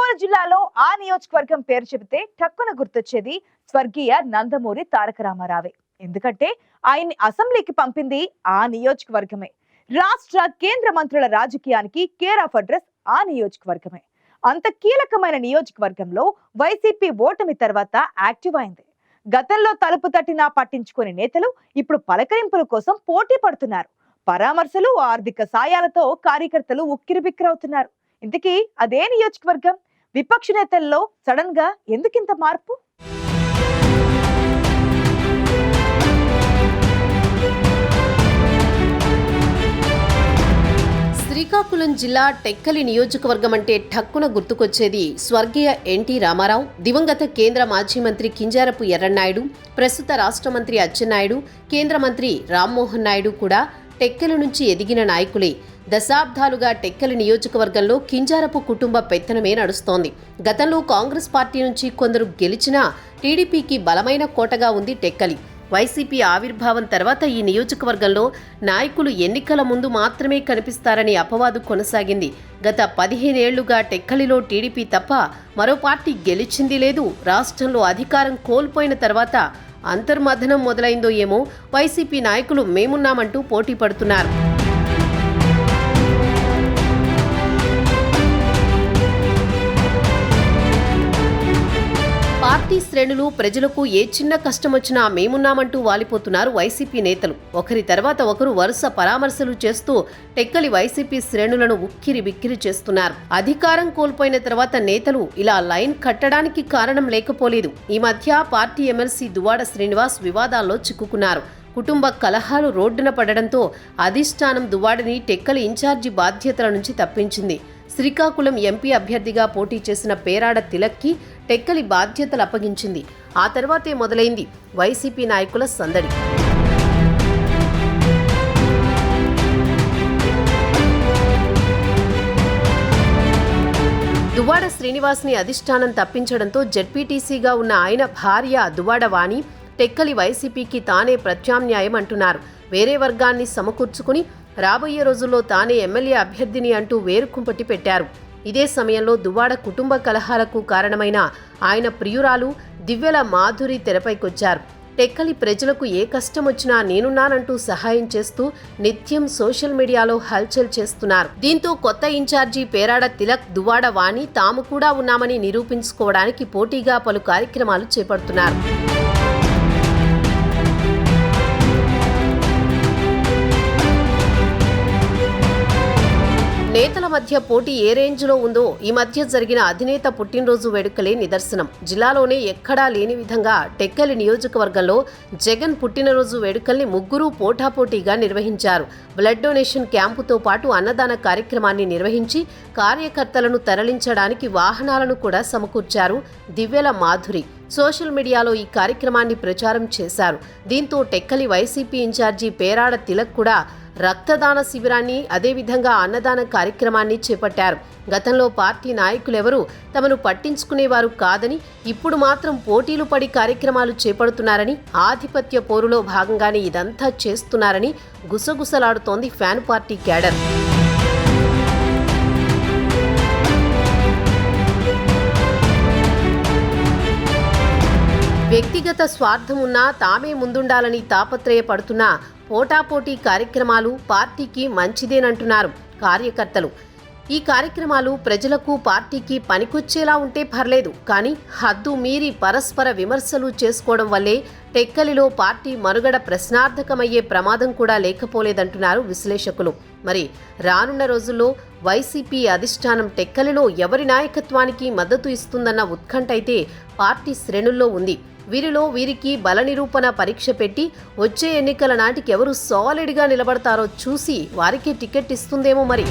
ఒంగోలు జిల్లాలో ఆ నియోజకవర్గం పేరు చెబితే టక్కున గుర్తొచ్చేది స్వర్గీయ నందమూరి తారక రామారావే. ఎందుకంటే ఆయన్ని అసెంబ్లీకి పంపింది ఆ నియోజకవర్గమే. రాష్ట్ర కేంద్ర మంత్రుల రాజకీయానికి కేర్ ఆఫ్ అడ్రస్ ఆ నియోజకవర్గమే. అంత కీలకమైన నియోజకవర్గంలో వైసీపీ ఓటమి తర్వాత యాక్టివ్ అయింది. గతంలో తలుపు తట్టినా పట్టించుకునే నేతలు ఇప్పుడు పలకరింపుల కోసం పోటీ పడుతున్నారు. పరామర్శలు, ఆర్థిక సాయాలతో కార్యకర్తలు ఉక్కిరిబిక్కిరవుతున్నారు. ఇంతకీ అదే నియోజకవర్గం? విపక్ష నేతల్లో సడన్ గా ఎందుకింత మార్పు? శ్రీకాకుళం జిల్లా టెక్కలి నియోజకవర్గం అంటే ఠక్కున గుర్తుకొచ్చేది స్వర్గీయ ఎన్టీ రామారావు, దివంగత కేంద్ర మాజీ మంత్రి కింజారపు ఎర్రన్నాయుడు, ప్రస్తుత రాష్ట్ర మంత్రి అచ్చెన్నాయుడు, కేంద్ర మంత్రి రామ్మోహన్ నాయుడు కూడా టెక్కలి నుంచి ఎదిగిన నాయకులే. దశాబ్దాలుగా టెక్కలి నియోజకవర్గంలో కింజారపు కుటుంబ పెత్తనమే నడుస్తోంది. గతంలో కాంగ్రెస్ పార్టీ నుంచి కొందరు గెలిచినా టీడీపీకి బలమైన కోటగా ఉంది టెక్కలి. వైసీపీ ఆవిర్భావం తర్వాత ఈ నియోజకవర్గంలో నాయకులు ఎన్నికల ముందు మాత్రమే కనిపిస్తారని అపవాదు కొనసాగింది. గత 15 ఏళ్లుగా టెక్కలిలో టీడీపీ తప్ప మరో పార్టీ గెలిచింది లేదు. రాష్ట్రంలో అధికారం కోల్పోయిన తర్వాత అంతర్మథనం మొదలైందో ఏమో, వైసీపీ నాయకులు మేమున్నామంటూ పోటీ పడుతున్నారు. పార్టీ శ్రేణులు ప్రజలకు ఏ చిన్న కష్టం వచ్చినా మేమున్నామంటూ వాలిపోతున్నారు వైసీపీ నేతలు. ఒకరి తర్వాత ఒకరు వరుస పరామర్శలు చేస్తూ టెక్కలి వైసీపీ శ్రేణులను ఉక్కిరి బిక్కిరి చేస్తున్నారు. అధికారం కోల్పోయిన తర్వాత నేతలు ఇలా లైన్ కట్టడానికి కారణం లేకపోలేదు. ఈ మధ్య పార్టీ ఎమ్మెల్సీ దువ్వాడ శ్రీనివాస్ వివాదాల్లో చిక్కుకున్నారు. కుటుంబ కలహాలు రోడ్డున పడడంతో అధిష్టానం దువ్వాడని టెక్కలి ఇన్ఛార్జి బాధ్యతల నుంచి తప్పించింది. శ్రీకాకుళం ఎంపీ అభ్యర్థిగా పోటీ చేసిన పేరాడ తిలక్కి టెక్కలి బాధ్యతలు అప్పగించింది. ఆ తర్వాతే మొదలైంది వైసీపీ నాయకుల సందడి. దువ్వాడ శ్రీనివాస్ని అధిష్టానం తప్పించడంతో జెడ్పీటీసీగా ఉన్న ఆయన భార్య దువ్వాడ వాణి టెక్కలి వైసీపీకి తానే ప్రత్యామ్నాయం అంటున్నారు. వేరే వర్గాన్ని సమకూర్చుకుని రాబోయే రోజుల్లో తానే ఎమ్మెల్యే అభ్యర్థిని అంటూ వేరుకుంపటి పెట్టారు. ఇదే సమయంలో దువ్వాడ కుటుంబ కలహాలకు కారణమైన ఆయన ప్రియురాలు దివ్యల మాధురి తెరపైకొచ్చారు. టెక్కలి ప్రజలకు ఏ కష్టం వచ్చినా నేనున్నానంటూ సహాయం చేస్తూ నిత్యం సోషల్ మీడియాలో హల్చల్ చేస్తున్నారు. దీంతో కొత్త ఇన్ఛార్జి పేరాడ తిలక్, దువ్వాడ వాణి తాము కూడా ఉన్నామని నిరూపించుకోవడానికి పోటీగా పలు కార్యక్రమాలు చేపడుతున్నారు. నేతల మధ్య పోటీ ఏ రేంజ్లో ఉందో ఈ మధ్య జరిగిన అధినేత పుట్టినరోజు వేడుకలే నిదర్శనం. జిల్లాలోనే ఎక్కడా లేని విధంగా టెక్కలి నియోజకవర్గంలో జగన్ పుట్టినరోజు వేడుకల్ని ముగ్గురు పోటాపోటీగా నిర్వహించారు. బ్లడ్ డొనేషన్ క్యాంపుతో పాటు అన్నదాన కార్యక్రమాన్ని నిర్వహించి కార్యకర్తలను తరలించడానికి వాహనాలను కూడా సమకూర్చారు దివ్యల మాధురి. సోషల్ మీడియాలో ఈ కార్యక్రమాన్ని ప్రచారం చేశారు. దీంతో టెక్కలి వైసీపీ ఇన్ఛార్జి పేరాడ తిలక్ కూడా రక్తదాన శిబిరాన్ని, అదేవిధంగా అన్నదాన కార్యక్రమాన్ని చేపట్టారు. గతంలో పార్టీ నాయకులెవరూ తమను పట్టించుకునేవారు కాదని, ఇప్పుడు మాత్రం పోటీలు పడి కార్యక్రమాలు చేపడుతున్నారని, ఆధిపత్య పోరులో భాగంగానే ఇదంతా చేస్తున్నారని గుసగుసలాడుతోంది ఫ్యాన్ పార్టీ క్యాడర్. వ్యక్తిగత స్వార్థం ఉన్నా తామే ముందుండాలని తాపత్రయపడుతున్నా పోటాపోటీ కార్యక్రమాలు పార్టీకి మంచిదేనంటున్నారు కార్యకర్తలు. ఈ కార్యక్రమాలు ప్రజలకు, పార్టీకి పనికొచ్చేలా ఉంటే పర్లేదు, కానీ హద్దు మీరి పరస్పర విమర్శలు చేసుకోవడం వల్లే టెక్కలిలో పార్టీ మనుగడ ప్రశ్నార్థకమయ్యే ప్రమాదం కూడా లేకపోలేదంటున్నారు విశ్లేషకులు. మరి రానున్న రోజుల్లో వైసీపీ అధిష్టానం టెక్కలిలో ఎవరి నాయకత్వానికి మద్దతు ఇస్తుందన్న ఉత్కంఠ అయితే పార్టీ శ్రేణుల్లో ఉంది. వీరికి బల నిరూపణ పరీక్ష పెట్టి వచ్చే ఎన్నికల నాటికి ఎవరు సాలిడ్గా నిలబడతారో చూసి వారికే టికెట్ ఇస్తుందేమో మరి.